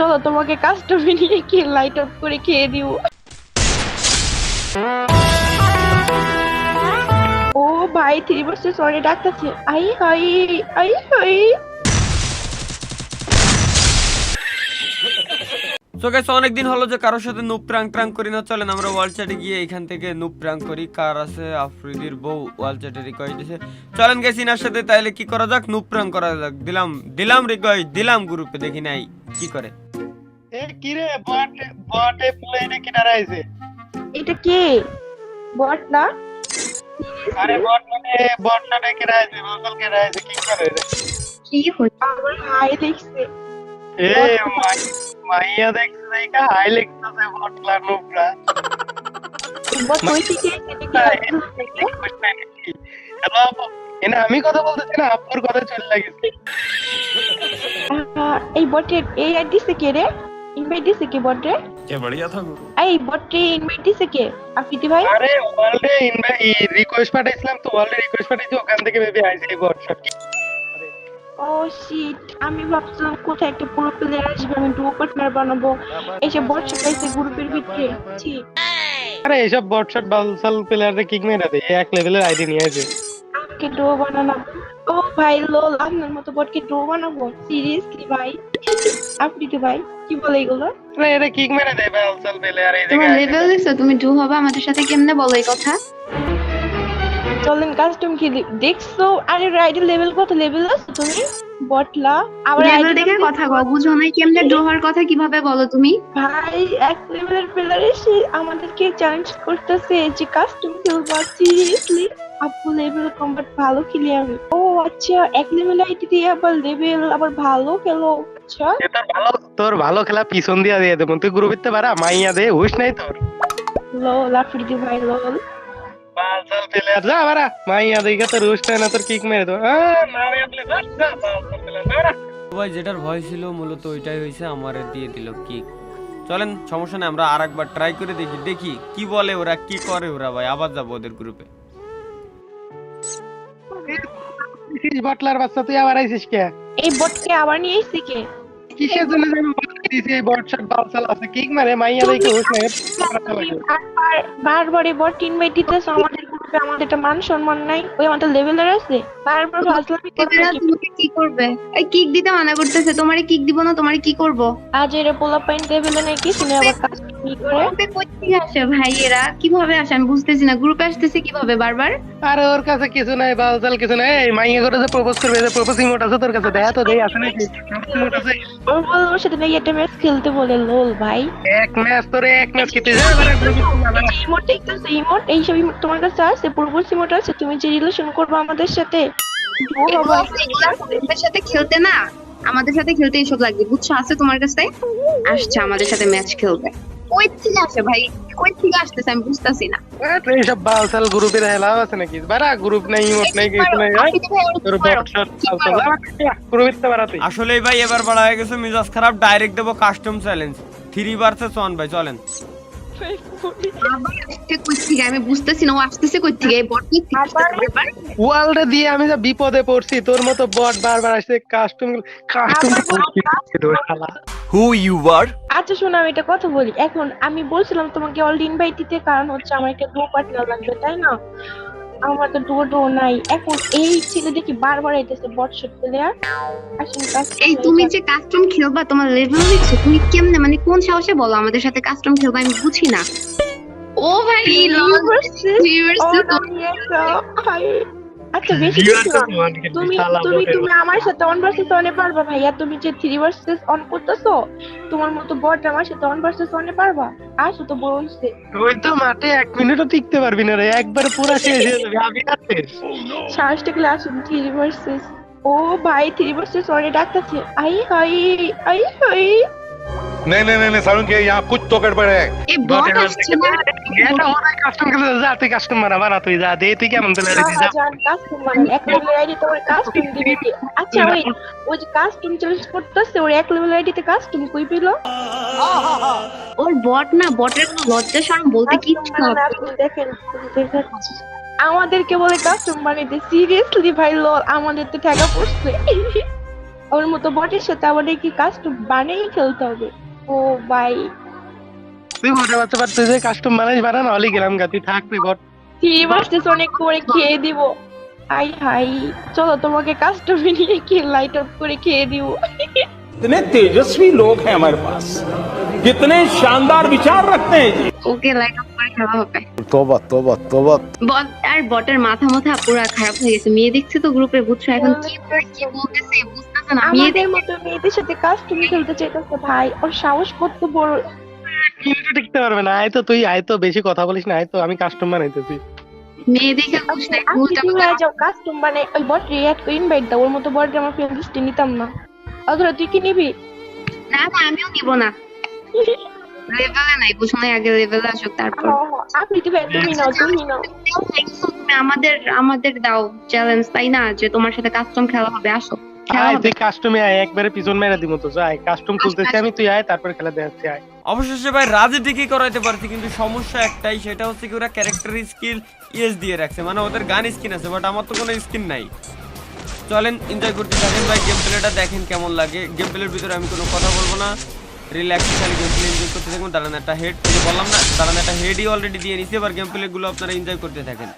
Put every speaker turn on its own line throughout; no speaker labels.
চলো তোমাকে কাস্টমে নিয়ে গিয়ে লাইট অফ করে খেয়ে দিব। ও ভাই 3 বছর সরি ডাকতেছে। আই হাই আই হাই।
সো গাইস অনেকদিন হলো যে কারোর সাথে নুপ প্রাং করি না। চলেন আমরা ওয়ার্ল্ড চ্যাটে গিয়ে এখান থেকে নুপ প্রাং করি। কার আছে? আফ্রিদির বউ ওয়ার্ল্ড চ্যাটে রিকোয়েস্ট দিয়েছে। চলেন গাইস ইনার সাথে তাইলে কি করা যাক, নুপ প্রাং করা যাক। দিলাম রিকোয়েস্ট দিলাম গ্রুপে, দেখি নাই কি করে।
এ কি রে বটে প্লেনে কি দাঁড়াইছে?
এটা কে? বট না?
আরে বট না কে দাঁড়াইছে? বল কে দাঁড়াইছে কি করে রে?
কি হচ্ছে? আমার হাই দেখছে।
এ মাইয়া দেখছে না হাই লিখতেছে বট লানুপরা।
বট কইছে কে?
হ্যালো এনা আমি কথা বলতেছি না, আপুর কথা চলে লাগিছে।
এই বটের এই দিছে কে রে? ইনভাইট দিছে কে বটে?
क्या बढ़िया था गुरु।
এই বটে ইনভাইট দিছে কে? আফ্রিদি ভাই?
আরে ওয়ার্ল্ডে রিকোয়েস্ট পাঠাইছিলাম তো, ওয়ার্ল্ডে রিকোয়েস্ট পাঠাইছি, ওখান থেকে মেবি আইছে এই বট শট।
ও শিট, আমি ভাবছিলাম কোথায় একটা পুরো প্লেয়ার আসবে, আমি ডুও পার্টনার বানাবো। এসে বট পাইছে গ্রুপের ভিতরে। ছি,
আরে এইসব বট শট বালসাল প্লেয়ারদের কিক মেরে দেয়, এক লেভেলের আইডি নিয়ে আসে।
আমাকে ডুও বানানো। ও ভাই লোল, আপনার মতো বটকে ডুও বানাবো? সিরিয়াসলি ভাই? আফ্রিদি ভাই কি বলে এগুলো?
আরে এটা কিক মেরে দেয় বালসাল প্লেয়ার এই
তোমার
জায়গায়।
লেভেল দিছো, তুমি ডু হবে আমাদের সাথে, কেমনে বলো এই কথা?
চলেন কাস্টম কি দেখছো? আরে রাইডের লেভেল কত লেভেল আছে তুমি? বটলা আবার
লেভেল
আইডি
দেখে কথা কও, বুঝো নাই? কেমনে ডু হওয়ার কথা কিভাবে বলো তুমি?
ভাই এক লেভেলের প্লেয়ার এসে আমাদেরকে চ্যালেঞ্জ করতেছে যে কাস্টম খেলবো। সিরিয়াসলি আপু লেভেল কমবাট ভালো খেলি আমি। ও আচ্ছা, এক লেভেল আইডি দিয়ে আবার লেভেল আবার ভালো খেলো? আচ্ছা
তোর ভালো খেলা পিছন দিয়া দিয়ে দেবো, তুই গ্রুপিতে পারা মাইয়া দে হুশ নাই তোর।
লোল আফ্রিদি ভাই লোল।
বালসাল প্লেয়ার যা বারা, মাইয়া দেখে তোর হুশ নাই না, তোর কিক মেরে দেবো।
ভাই যেটার ভয় ছিল মূলত ওইটাই হয়েছে, আমার দিয়ে দিল কিক। চলেন সমস্যা নেই, আমরা আরেকবার ট্রাই করে দেখি কি বলে ওরা, কি করে ওরা। ভাই আবার যাবো ওদের গ্রুপে।
বটলার বাচ্চা তুই আবার আইছিস কে?
এই বটকে আবার নিয়ে এসেছি কে?
কিসের জন্য আমি দিছি এই বট শট বালসাল আছে কিক মারে মাইয়া দেখে হুশ নাই।
বারবার এই বট ইনভাইট দিতেছ আমাদের গ্রুপে, আমাদের একটা মান সম্মান নাই? ওই আমাদের লেভেলের আছে, বারবার ফাজলামি করে
এরা তোমাকে কি করবে? এই কিক দিতে মানা করতেছে, তোমারে কিক দিব না, তোমারে কি করব?
আজ এরা পোলা পয়েন্ট লেভেলে নেই কি শুনে আবার কাজ কি করে?
গ্রুপে কই থেকে আসে ভাই? এরা কিভাবে আসে আমি বুঝতেছি না, গ্রুপে আসতেছে কিভাবে বারবার?
আরে ওর কাছে কিছু নাই বালসাল কিছু নাই, এই মাইয়া করে যে প্রপোজ করবে, যে প্রপোজ ইমোট আছে তোর কাছে, দেখা তো দেই আছে নাকি ইমোট আছে?
ওর বল ওর সাথে নাকি একটা ম্যাচ খেলতে বলে। লোল ভাই,
এক ম্যাচ তোরে এক ম্যাচ খেতে যায় বারে
ইমোট দেখতেছো? ইমোট এইসব ইমোট তোমার কাছে আছে? পূর্বশ ইমোট আছে? তুমি যে রিলেশন করবে আমাদের সাথে ও বাবা,
আমাদের সাথে খেলতে না, আমাদের সাথে খেলতে এসব লাগবে, বুঝছো? আছে তোমার কাছে? আসছে আমাদের সাথে ম্যাচ খেলতে। কই থেকে আসে ভাই? কই থেকে আসতেছে আমি বুঝতাছি না।
এইসব বালসাল গ্রুপের হেলাও আছে নাকি? বারা গ্রুপ নাই ইমোট নাই কিছু নাই, তোর বট শট বালসাল গ্রুপিতে বারা তুই।
আসলে ভাই এবার বড় হয়ে গেছে, মিজাজ খারাপ। ডাইরেক্ট দেবো কাস্টম চ্যালেঞ্জ 3 ভার্সেস 1। ভাই চলেন।
আবার আসছে কই থেকে আমি বুঝতেছি না, ও আসতেছে কই থেকে? এই বট কি বারবার
ওয়ার্ল্ডে দিয়ে আমি যা বিপদে পড়ছি, তোর মতো বট বারবার আসছে কাস্টম শালা।
Who you are?
আচ্ছা শোনো, আমি একটা কথা বলি। এখন আমি বলছিলাম তোমাকে অলরেডি ইনভাইট দিতে, কারণ হচ্ছে আমার একটা ডুও পার্টনার লাগবে, তাই না? আমার তো ডুও নাই। এখন এই ছেলে দেখি বারবার আইতেছে বট শট প্লেয়ার। আসেন
এই তুমি যে কাস্টম খেলবা, তোমার লেভেল দেখছো? তুমি কেমনে, মানে কোন সাহসে বলো আমাদের সাথে কাস্টম খেলবা? আমি বুঝি না। ও ভাই
আচ্ছা বেশি কিছু না। তুমি তুমি তুমি আমার সাথে অন ভার্সেস অনে পারবা ভাইয়া? তুমি যে 3 ভার্সেস অন করতেছো, তোমার মতো বট আমার সাথে অন ভার্সেস অনে পারবা? আসো তো বলছে।
তুই তো মাঠে 1 মিনিটও টিকতে পারবি না রে, একবার পুরো শেষ হয়ে যাবে। আমি আছিস
সাহসটা গেলে আসুন 3 ভার্সেস। ও ভাই 3 ভার্সেস অনে ডাকতেছে। আই হাই আই হাই।
नहीं नहीं नहीं नहीं सारुण के यहाँ कुछ तो गड़बड़ है।
এই বট আসছে না।
এটা ওরা কাস্টম খেলে যা, তুই কাস্টম বানা তুই যা দে, তুই কেমন প্লেয়ার দিস যা।
কাস্টমার এক লেভেল আইডি তোমার কাস্টম দিবে কি? আচ্ছা ওই যে কাস্টম চ্যালেঞ্জ করতেছে, ওর এক লেভেল আইডিতে কাস্টম কই পেলো?
ওর বট না, বটের কোনো লজ্জা শরম বলতে কিচ্ছু না।
দেখেন আমাদেরকে বলে কাস্টম বানাইতে। সিরিয়াসলি ভাই লোল, আমাদের তো ঠেকা পড়ছে। ওর মতো বটের সাথে আমাদের কি কাস্টম বানিয়ে খেলতে হবে? ও ভাই,
তুই বটে বাচ্চা পার, তুই যে কাস্টম বানা না হলে গেলাম গা, তুই থাক রে বট।
টিম আসতেছে অনেক করে খেয়ে দিব। আই হাই, চলো তোমাকে কাস্টমে নিয়ে কি লাইট আপ করে খেয়ে দিব।
कितने तेजस्वी लोग हैं हमारे पास, कितने शानदार विचार रखते हैं जी।
ওকে লাইট অফ করে খেলা হবে।
तौबा तौबा तौबा।
বট আর বটের মাথা পুরো খারাপ হয়ে গেছে। মেয়ে দেখছে তো গ্রুপে, বুঝছো এখন কি বলতেছে বুঝতেছে না। মেয়ে
আমাদের মতো মেয়েদের সাথে কাস্টম খেলতে চাইতেছে ভাই, ওর সাহস কত বড়।
কিন্তু টিকতে পারবে না, আয় তো তুই, আয় তো, বেশি কথা বলিস না, আয় তো, আমি কাস্টম বানাইতেছি।
মেয়ে দেখে বুঝ না
আপনি
ভুলটা
কি হয়ে যাও কাস্টম মানে ওই বট রিঅ্যাক্ট করে ইনভাইট দাও, ওর মতো বট আমার ফ্রেন্ড লিস্টে নিতাম না। অথবা তুই কি নিবি?
না না আমিও নিব না, লেভেলে নাই, বুঝো না, আগে লেভেলে আসুক তারপর।
আপনি দিবে, তুমি নাও, তুমি নাও।
তুমি আমাদের দাও চ্যালেঞ্জ, তাই না, যে তোমার সাথে কাস্টম খেলা হবে, আসো খেলা
আয়
হবে।
তুই কাস্টমে আয়, একবারে পিছন মেরা দিব তো, যা কাস্টম খুলতেছি আমি, তুই আয় তারপর খেলা দেখাচ্ছি, আয়।
অবশেষে ভাই রাজে ঠিকই করাইতে পারছি, কিন্তু সমস্যা একটাই, সেটা হচ্ছে কি ওরা ক্যারেক্টার স্কিল ইএস দিয়ে রাখছে, মানে ওদের গান স্কিন আছে, বাট আমার তো কোনো স্কিন নাই। চলেন এনজয় করতে থাকেন ভাই, গেম প্লেটা দেখেন কেমন লাগে। গেম প্লের ভিতরে আমি কোনো কথা বলবো না, রিল্যাক্স খালি গেম প্লে এনজয় করতে থাকুন। দাঁড়ান একটা হেড, বললাম না, দাঁড়ান একটা হেডই অলরেডি দিয়ে নিছি, এবার গেম প্লে গুলো আপনারা এনজয় করতে থাকেন।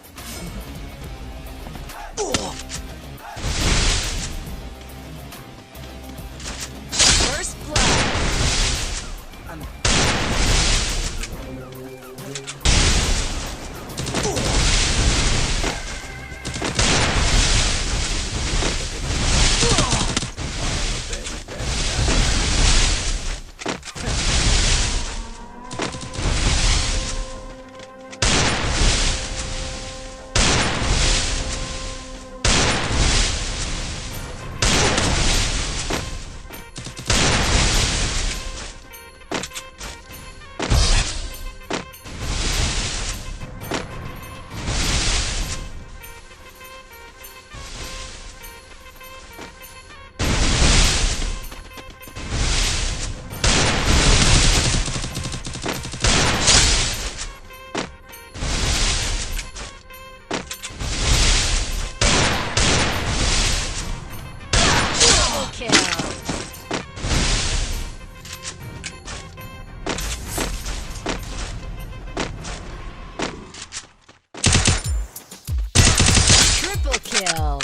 Triple kill.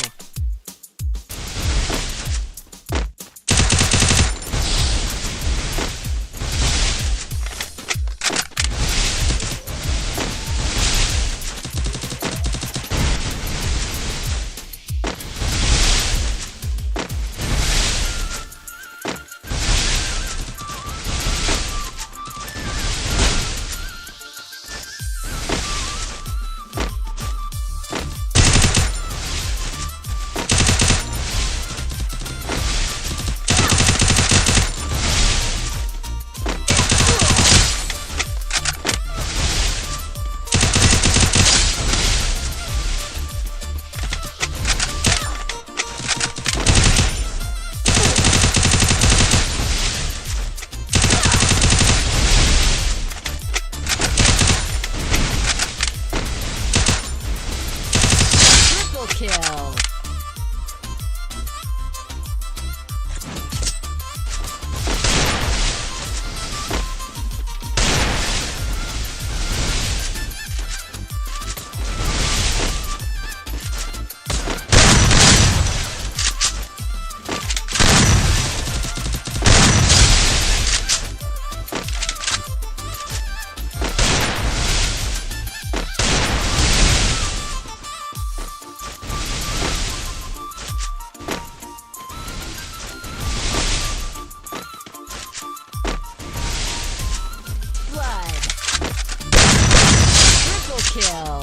Kill. Kill.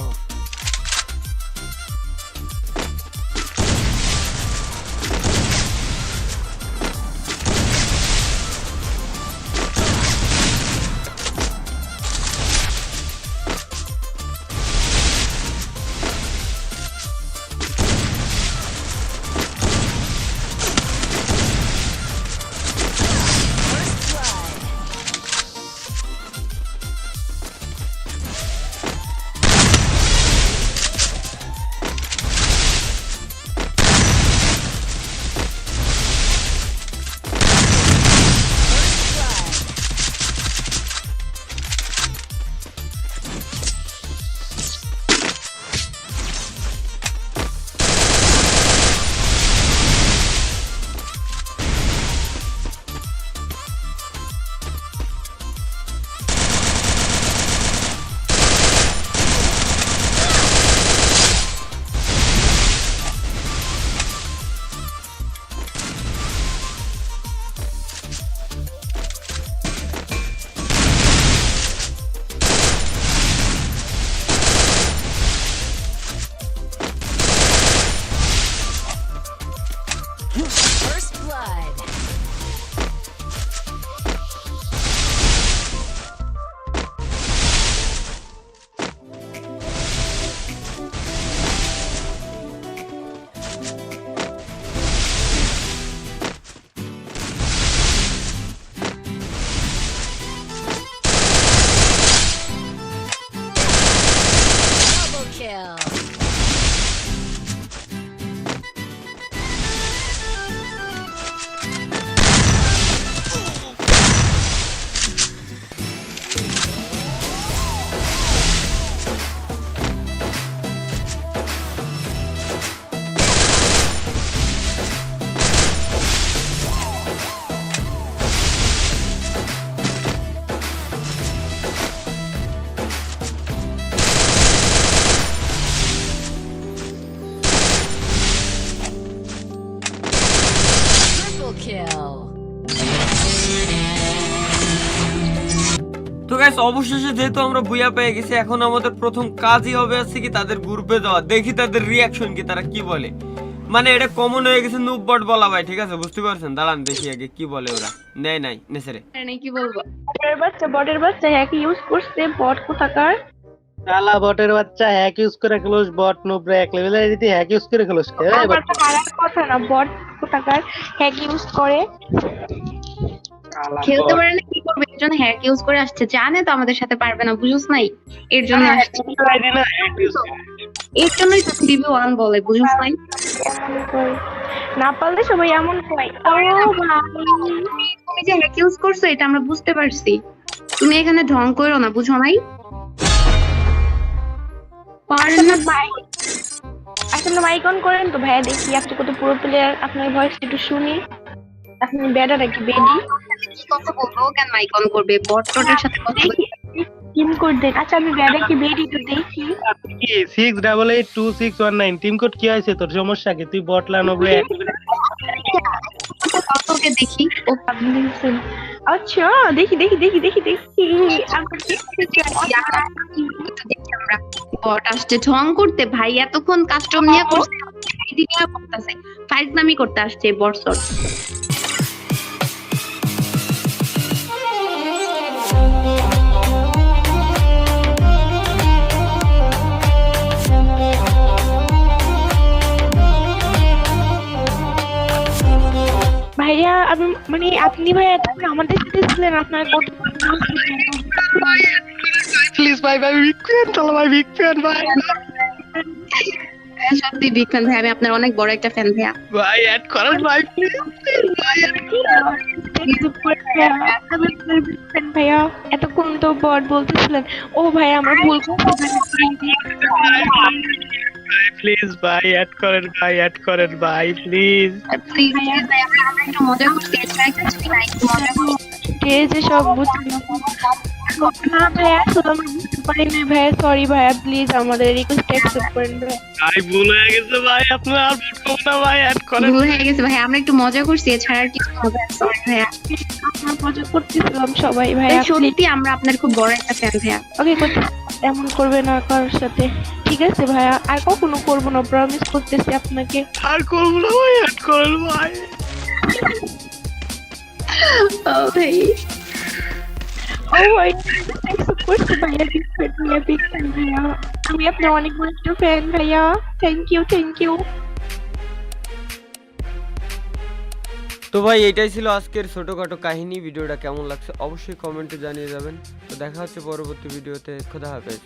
তো গাইস অবশেষে যেহেতু আমরা বুয়া পেয়ে গেছি, এখন আমাদের প্রথম কাজই হবে আছে কি তাদের গ্রুপে যাওয়া, দেখি তাদের রিয়াকশন কি, তারা কি বলে। মানে এটা কমন হয়ে গেছে নুব বট বলা ভাই, ঠিক আছে বুঝতে পারছেন? দাঁড়ান দেখি আগে কি বলে ওরা। নাই নেসেরে
কি বলবো?
বটের বাচ্চা হ্যাক ইউজ করছে, বট কোথাকার।
শালা বটের বাচ্চা হ্যাক ইউজ করে খেলোস, বট নোবরে এক লেভেলের এডিতে হ্যাক ইউজ করে খেলোস কে?
আমার তো হারার কথা না, বট কোথাকার হ্যাক ইউজ করে।
খেলতে পারে না কি করবে? এর জন্য হ্যাক ইউজ করে আসছে, জানে তো আমাদের সাথে পারবে না, বুঝছ নাই? এর জন্য আসছে, এর জন্যই তো 3v1 বলে, বুঝছ নাই?
এমন করে। না পারলে সবাই এমন কয়। ও ভাই,
তুমি যে হ্যাক ইউজ করছো এটা আমরা বুঝতে পারছি, তুমি এখানে ঢং করো না, বুঝো নাই? পারেন না
ভাই আসলে মাইক অন করেন তো ভাইয়া, দেখি আপনি কত পুরো প্লেয়ার, আপনার ভয়েস একটু শুনি। আপনি বেডা নাকি বেডি?
কি কথা বলবো, কেন মাইক অন করবে? বটটার সাথে কথা বলবে।
টিম কোড দেন। আচ্ছা আমি বেডা কি বেডি একটু দেখি।
কি 688261 টিম কোড কি আছে তোর? সমস্যা কি? তুই বটলা নোবরে
ওকে দেখি। ও
আপনি দেখছেন? আচ্ছা দেখি আমরা দেখি
আমরা বট আসছে ঢং করতে ভাই, এতক্ষণ কাস্টম নিয়ে করছে, আইডি নিয়ে করতেছে, ফাইজলামি করতে আসছে বটসট।
ভাইয়া আমি মানে আপনি ভাইয়া তখন আমাদের সাথে ছিলেন, আপনার কত
প্লিজ ভাই বিগ ফ্যান, চলো ভাই বিগ ফ্যান ভাই।
সত্যি বিগ ফ্যান ভাই, আমি আপনার অনেক বড় একটা ফ্যান ভাইয়া।
ভাই অ্যাড করেন ভাই প্লিজ।
ভাইয়া এতক্ষণ তো বট বলতেছিলেন। ও ভাই আমরা ভুল
প্লিজ ভাই অ্যাড করেন ভাই প্লিজ।
প্লিজ ভাই, আমরা একটু মজা করছি, এটা কিছু না, একটু মজা করছি।
যে সব বুঝলাম না ভাইয়া, আসলে আমরা বুঝতে পারি না ভাইয়া, সরি ভাইয়া, প্লিজ আমাদের রিকোয়েস্ট অ্যাকসেপ্ট করেন ভাইয়া।
ভাই ভুল হয়ে গেছে ভাই, আপনার আর বলবো না ভাই, অ্যাড করেন।
ভুল হয়ে গেছে ভাই, আমরা একটু মজা করছি, এছাড়া আর কিছু হবে না, সরি ভাইয়া।
আমরা মজা করতেছিলাম সবাই ভাইয়া,
সত্যি আমরা আপনার খুব বড় একটা ফ্যান ভাইয়া।
ওকে এমন করবে না কারোর সাথে, ঠিক আছে ভাইয়া? আর কখনো করবো না, প্রমিস করতেছি আপনাকে।
আর করবো না ভাই, অ্যাড করেন ভাই।
ও ভাই,
ও ভাই অ্যাকসেপ্ট করতে ভাইয়া, বিগ ফ্যান ভাইয়া, আমি আপনার অনেক বড় একটা ফ্যান ভাইয়া, থ্যাংক ইউ।
তো ভাই এটাই ছিল আজকের ছোটখাটো কাহিনী। ভিডিওটা কেমন লাগছে অবশ্যই কমেন্টে জানিয়ে যাবেন। তো দেখা হচ্ছে পরবর্তী ভিডিওতে। খোদা হাফেজ।